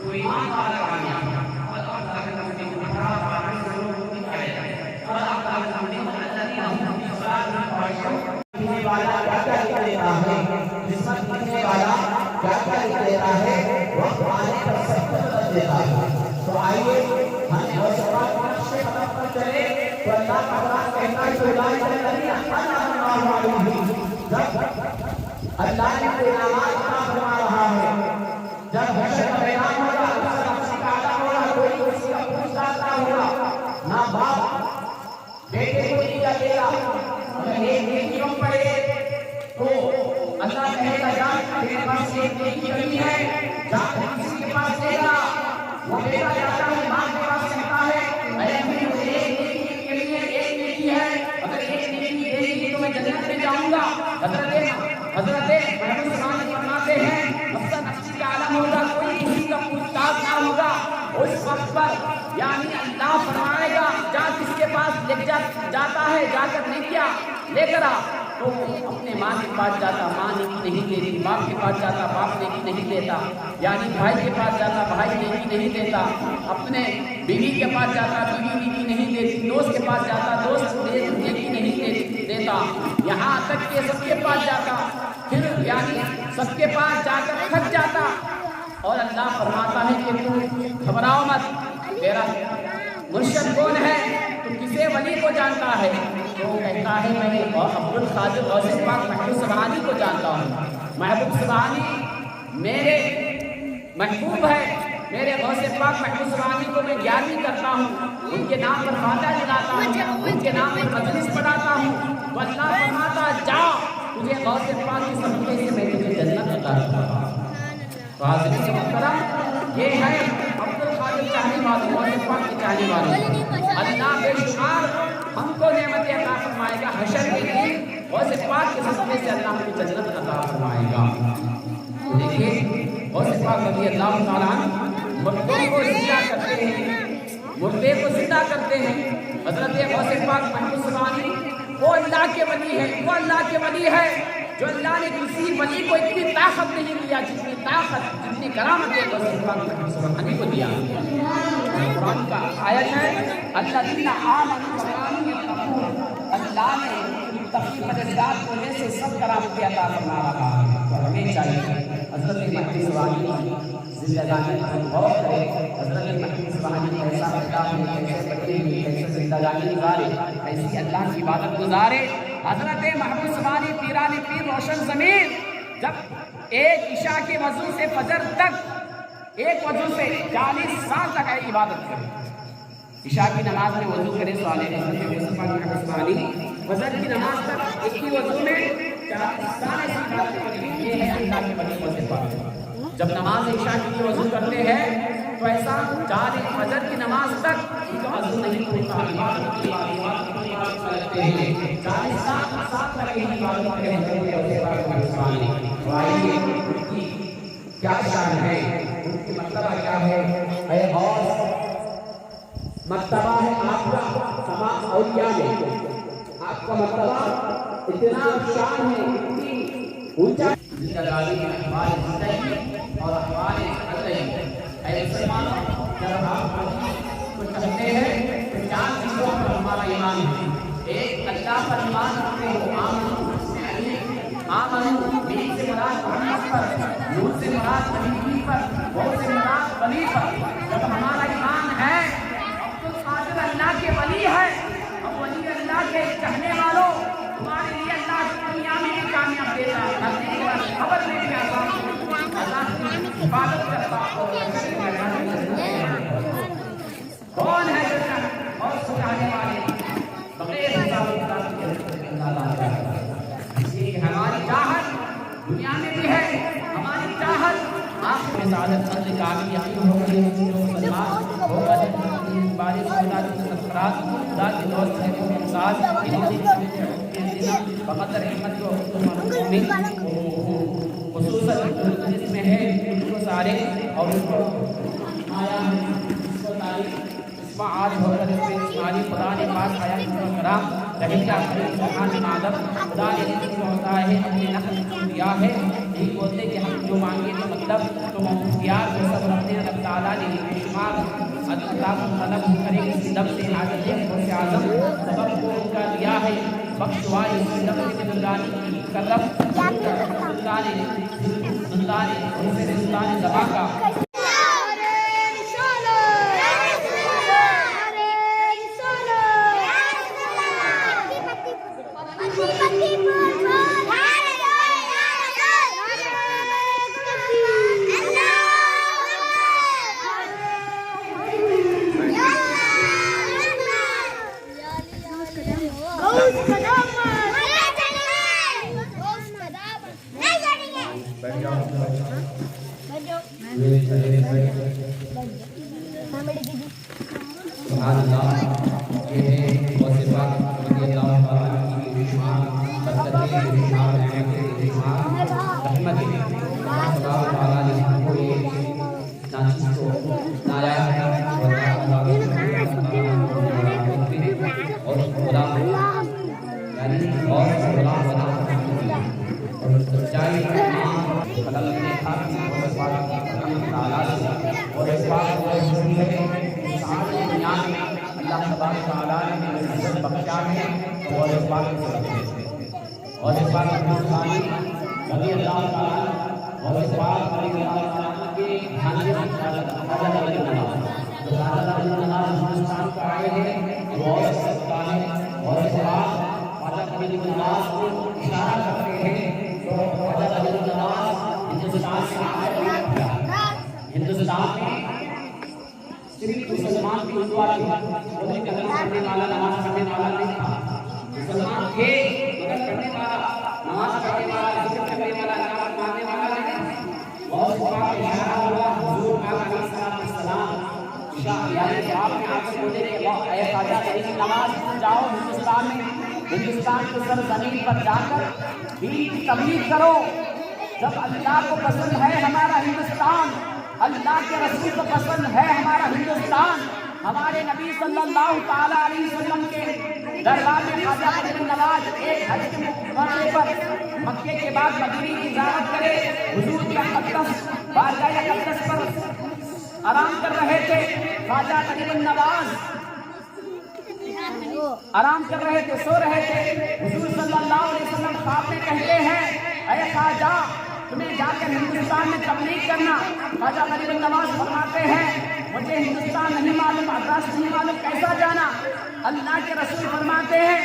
تو ایمان والا کامیاب ہے۔ اور اللہ تعالیٰ نے اپنے گناہ معافی سے لوگوں کی ہدایت، اور اللہ تعالیٰ نے اپنے الذین هم فی صلاتہم خاشعون لکھنے والا کیا کیا لکھ دیتا ہے، قسمت لکھنے والا کیا کیا لکھ دیتا ہے، وقت آنے پر سب کچھ بدل دیتا ہے۔ تو آئیے ہم اور سوال نقش کے قدم پر چلے تو اللہ کا قرآن کہتا ہے کہ اولئک الذین انعم اللہ علیہم، جب اللہ نے کوئی انعامات عطا فرما رہا ہے، جب حشر کا میدان ہوگا، اکثر نفسی کا عالم ہوگا، کوئی کسی کا پوچھ ڈالتا ہوگا، نہ باپ بیٹے کو دیا دے گا، اگر ایک نیکی کم پڑے تو اللہ کہے گا جا تیرے پاس ایک نیکی کمی ہے، جا کسی کے پاس دے گا۔ وہ بیٹا جاتا ہے ماں کے پاس کہتا ہے اے امی مجھے ایک نیکی کے لیے ایک نیکی ہے، اگر ایک نیکی دے گی تو میں جنت میں جاؤں گا۔ حضرت محمد صلی فرماتے ہیں نفس نفسی کا عالم ہوگا، کوئی کسی کا پوچھ تاچھ نہ ہوگا، اس وقت پر یعنی اللہ فرمائے گا جا کس کے پاس لے جاتا ہے، جا کر نیکیاں لے کر آ، تو اپنے ماں کے پاس جاتا ماں نیکی نہیں دیتی، باپ کے پاس جاتا باپ نیکی نہیں دیتا، یعنی بھائی کے پاس جاتا بھائی نیکی نہیں دیتا، اپنے بیوی کے پاس جاتا بیوی نیکی نہیں دیتی، دوست کے پاس جاتا دوست نیکی نہیں دیتا، یہاں تک کہ سب کے پاس جاتا، پھر یعنی سب کے پاس جا کر تھک جاتا، اور اللہ فرماتا ہے کہ تو گھبراؤ مت، تیرا مرشد کون ہے، تو کسے ولی کو جانتا ہے، تو وہ کہتا ہے میں عبد القادر غوث پاک محبوب سبحانی کو جانتا ہوں، محبوب سبحانی میرے محبوب ہے، میرے غوث پاک محبوب سبحانی کو میں یاد کرتا ہوں، ان کے نام پر فاتحہ دلاتا ہوں، ان کے نام پر مجلس پڑھاتا ہوں، تو اللہ فرماتا جا تجھے غوث پاک کی صدقے سے میں تجھے جنت عطا کرتا ہوں۔ تو حاضرین محترم یہ ہے عبد القادر چاہنے والوں، غوث پاک کے چاہنے والوں، اللہ بے شمار ہم کو نعمت عطا فرمائے گا، حشر کے دن غوث پاک کے صدقے سے اللہ ہم کو جنت عطا فرمائے گا۔ دیکھیے غوث پاک رضی اللہ تعالیٰ مردوں کو زندہ کرتے ہیں، مردے کو زندہ کرتے ہیں۔ حضرت غوث پاک محمود سبحانی وہ اللہ کے ولی ہے، وہ اللہ کے ولی ہے جو اللہ نے کسی ولی کو اتنی طاقت نہیں دیا جتنی طاقت جتنی کرامت غوث پاک محمود سبحانی کو دیا۔ قرآن کا آیت ہے الذین آمنوا وکانوا یتقون، اللہ نے تقوی پرہیزگار کی وجہ سے سب کرامت عطا فرما رہا ہے۔ تو ہمیں چاہیے حضرت محمود سبحانی زندگانی پر غور کرے، حضرت محمود سبحانی کیسا بتا ہے، کیسے بچے ہوئے، کیسے زندگانی گزارے، کیسی اللہ کی عبادت گزارے۔ حضرت محمود سبحانی پیران پیر روشن ضمیر جب ایک عشاء کے وضو سے فجر تک، ایک وضو سے 40 سال تک عبادت کرے، عشاء کی نماز میں وضو کرے سوالے حضرت محمود سبحانی فجر کی نماز تک ایک ہی وضو میں 40 سال عبادت کرے، یہ ہے اللہ کے ولی غوث پاک۔ جب نماز عشاء کے لیے وضو کرتے ہیں تو ایسا 40 فجر کی نماز تک ان کا وضو نہیں ہوتا، عبادت کی عبادت کرتے ہیں، 40 سال تک یہ عبادت کرتے ہیں۔ آئیے ان کی کیا شان ہے، ان کی مرتبہ کیا ہے۔ اے غوث مرتبہ ہے آپ کا تمام اولیاء میں، آپ کا مرتبہ اتنا شان ہے، اتنی اونچا زندگانی میں احوال زندگی اور احوال عدلی۔ اے مسلمانوں جب آپ کو چاہتے ہیں تو 4 چیزوں پر ہمارا ایمان ہے۔ ایک اللہ پر ایمان رکھتے ہو، آمنوا بی سے مراد محمد پر، نور سے مراد نبی پر، وہ سے مراد ولی پر۔ جب ہمارا ایمان ہے عبد القادر اللہ کے ولی ہے، اب ولی اللہ کے چاہنے والوں تمہارے لیے اللہ دنیا میں بھی کامیاب دیتا ہے، خبر میں بھی آسان اللہ کی عبادت کرتا کون ہے جو اور سکھانے والے بغیر حساب کتاب کے ہماری چاہت دنیا میں بھی ہے، ہماری چاہت آخر میں سعادت صدر کامل یقین ہو گئی، مسلمان ہو گئے بارش خدا کی نصرات خدا کے دوست ہے وہ امساز بقدر حکمت کو خصوصاً جس میں ہے ان کو سارے اور ان کو آیا اس کو تاریخ اس میں عالم ہو کر اس میں اسماعیلی خدا نے پاس آیا اس کو کرام رہیگا سبحان معدم خدا نے جس کو ہوتا ہے اپنی نقل کو دیا ہے، یہی بولتے کہ ہم جو مانگے تو مطلب تو اختیار کو سب رکھتے ہیں، رب تعالیٰ خطاب طلب کرے اس دم سے حاضر غوث اعظم سبب کو ان کا دیا ہے بخشوائے اس دم سے زندگانی کی کرب زندگانی غوث رضوان زباں کا سبحان اللہ یہ ہے غوث پاک رضی اللہ تعالیٰ کی رشمار برکتیں رشمار نعمتیں رشمار رحمتیں اللہ تعالیٰ نے ہم کو یہ ناچیز کو نایا ہے اور خدا یعنی اور خدا بنا اور سچائی خلل نے کھا غوث پاک تعالیٰ سے اور اس بات کو ساری دنیا میں اللہ تبارک تعالیٰ نے عزت بخشا ہے اور اس بات کو اور اس بات کو ثانی رضی اللہ تعالیٰ اور اس بات رضی اللہ تعالیٰ کے حاضر خواجہ علی نواز جو خواجہ علی نواز ہندوستان کا آئے ہیں وہ اور سکتا ہے اور اس بات خواجہ علی نواز کو اشارہ کرتے ہیں تو خواجہ علی نواز ہندوستان سے آئے ہندوستان میں صرف مسلمان کی عنوان وہ بھی کلمہ پڑھنے والا نماز پڑھنے والا نہیں تھا مسلمان تھے مگر پڑھنے والا نماز پڑھنے والا ذکر کرنے والا نماز ماننے والا نہیں اور پاک اشارہ ہوا حضور پاک علیہ السلام یعنی کہ آپ نے آگے بولے کہ اے خواجہ علی نواز جاؤ ہندوستان میں ہندوستان کی سرزمین پر جا کر دین کی تبلیغ کرو جب اللہ کو پسند ہے ہمارا ہندوستان اللہ کے رسول کو پسند ہے ہمارا ہندوستان ہمارے نبی صلی اللہ تعالیٰ علیہ وسلم کے دربار میں خواجہ علی نواز ایک حج کے موقع پر مکے کے بعد مدینے کی زیارت کرے حضور کے اقدس بارگاہ اقدس پر آرام کر رہے تھے خواجہ علی نواز آرام کر رہے تھے سو رہے تھے حضور صلی اللہ علیہ وسلم خواب میں کہتے ہیں اے خواجہ تمہیں جا کر ہندوستان میں تبلیغ کرنا خواجہ علی نواز فرماتے ہیں مجھے ہندوستان نہیں معلوم ایڈریس نہیں معلوم کیسا جانا اللہ کے رسول فرماتے ہیں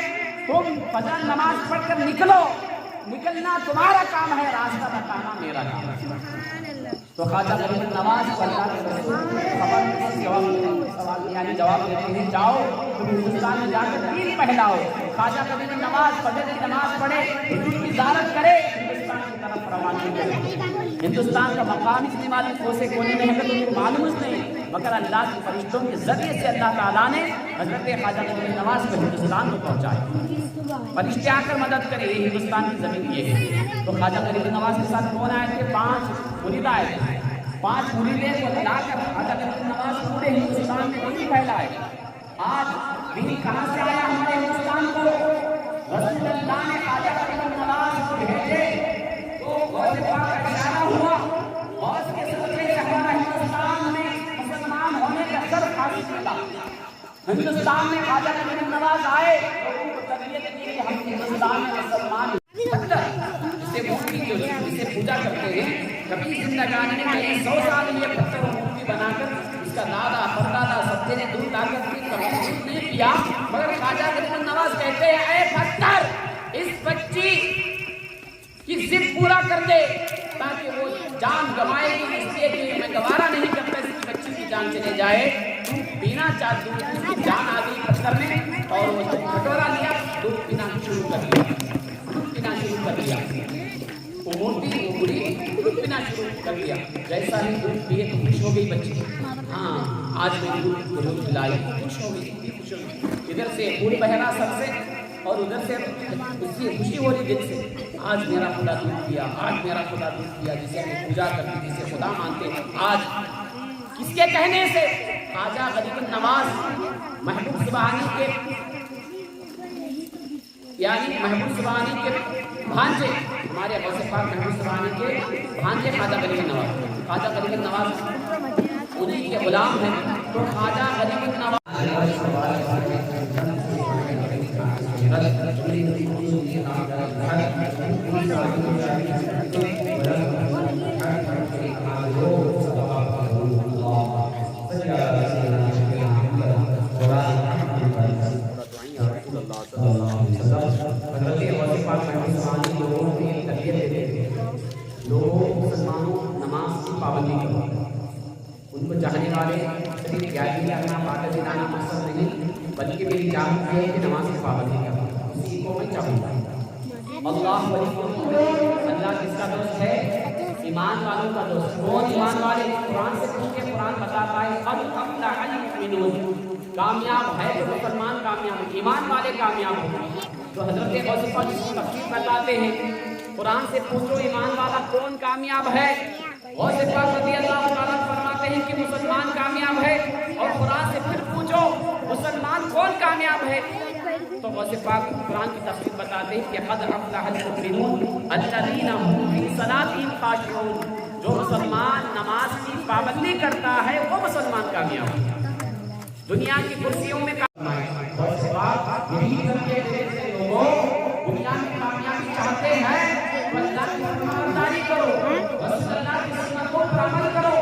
تم فجر نماز پڑھ کر نکلنا تمہارا کام ہے راستہ بتانا میرا کام ہے تو خواجہ علی نواز کو اللہ کے رسول جواب دیتے ہیں جاؤ تم ہندوستان میں جا کر دین پھیلاؤ خواجہ علی نواز فجر کی نماز پڑھے حضور کی زیارت کرے ہندوستان کی طرف روانگی کرے ہندوستان کا مقام اس لیے معلوم کوسے کونے میں ہے کہ تم کو معلوم اس نہیں مگر اللہ کے فرشتوں کے ذریعے سے اللہ تعالیٰ نے حضرت خواجہ علی نواز کو ہندوستان کو پہنچایا فرشتے آ کر مدد کرے یہ ہندوستان کی زمین یہ ہے تو خواجہ علی نواز کے ساتھ کون آئے تھے 5 مرید آئے تھے 5 مریدیں کو لا کر خواجہ علی نواز پورے ہندوستان میں دین پھیلائے آج دین کہاں سے آیا ہمارے ہندوستان کو رسول اللہ نے خواجہ علی نواز کو بھیجے تو غوث پاک کا اشارہ ہوا غوث کے صدقے سے ہمارا ہندوستان میں مسلمان ہونے کا شرف حاصل ملا ہندوستان میں خواجہ علی نواز آئے لوگوں کو تربیت دی کہ ہم ہندوستان میں مسلمان جسے مورتی جسے پوجا کرتے ہیں کبھی زندگانی میں کئی 100 سال یہ پتھر مورتی بنا کر اس کا دادا پردادا سب نے دور لا کر کبھی نہیں کیا مگر خواجہ علی نواز کہتے ہیں اے پتھر اس بچی کی ضد پورا کر دے تاکہ وہ جان گوائے گی اس لیے کہ میں گوارا نہیں کرتا اس بچی کی جان چلے جائے پینا چاہتی ہوں اس کی جان آ گئی پتھر میں اور وہ کٹورا لیا دودھ پینا شروع کر دیا وہ مورتی وہ بڑی دودھ پینا شروع کر دیا جیسا ہی دودھ پیے تو خوش ہو گئی بچی ہاں آج میں دودھ پلائی خوش ہو گئی خوش ہو گئی ادھر سے پوری بہرا سر سے اور ادھر سے اس کی خوشی ہو رہی دل سے آج میرا خدا دودھ پیا آج میرا خدا دودھ پیا جسے ہم پوجا کرتے جسے خدا مانتے ہیں آج کس کے کہنے سے خواجہ علی نواز محبوب سبحانی کے یعنی محبوب سبحانی کے بھانجے ہمارے غوث پاک محبوب سبحانی کے بھانجے خواجہ علی نواز خواجہ علی نواز انہیں کے غلام ہیں تو خواجہ غنیمت نواز مسلمانوں نماز کی پابندی کرو. ان کو چاہنے والے صرف یادی کرنا پاک دلانا مقصد نہیں بلکہ میری جان ہے کہ نماز کی پابندی کرنا اسی کو میں چاہوں گا. اللہ اللہ کس کا دوست ہے؟ ایمان والوں کا دوست. کون ایمان والے؟ قرآن سے پوچھ کے قرآن بتاتا ہے قد افلح المؤمنون. کامیاب ہے تو مسلمان کامیاب ہے، ایمان والے کامیاب ہیں. تو حضرت غوث پاک اس کی تفسیر بتاتے ہیں قرآن سے پوچھو ایمان والا کون کامیاب ہے. غوث پاک رضی اللہ تعالیٰ فرماتے ہیں کہ مسلمان کامیاب ہے. اور قرآن سے پھر پوچھو مسلمان کون کامیاب ہے. تو غوث پاک قرآن کی تفسیر بتاتے ہیں کہ قد افلح المؤمنون الذین هم فی صلاتهم خاشعون. جو مسلمان نماز کی پابندی کرتا ہے وہ مسلمان کامیاب ہے. دنیا کی کرسیوں میں غوث پاک یہی کرتے ہیں لوگوں دنیا میں کامیابی چاہتے ہیں تو اللہ کی فرمانبرداری کرو، رسول اللہ کی سنتوں پر عمل کرو.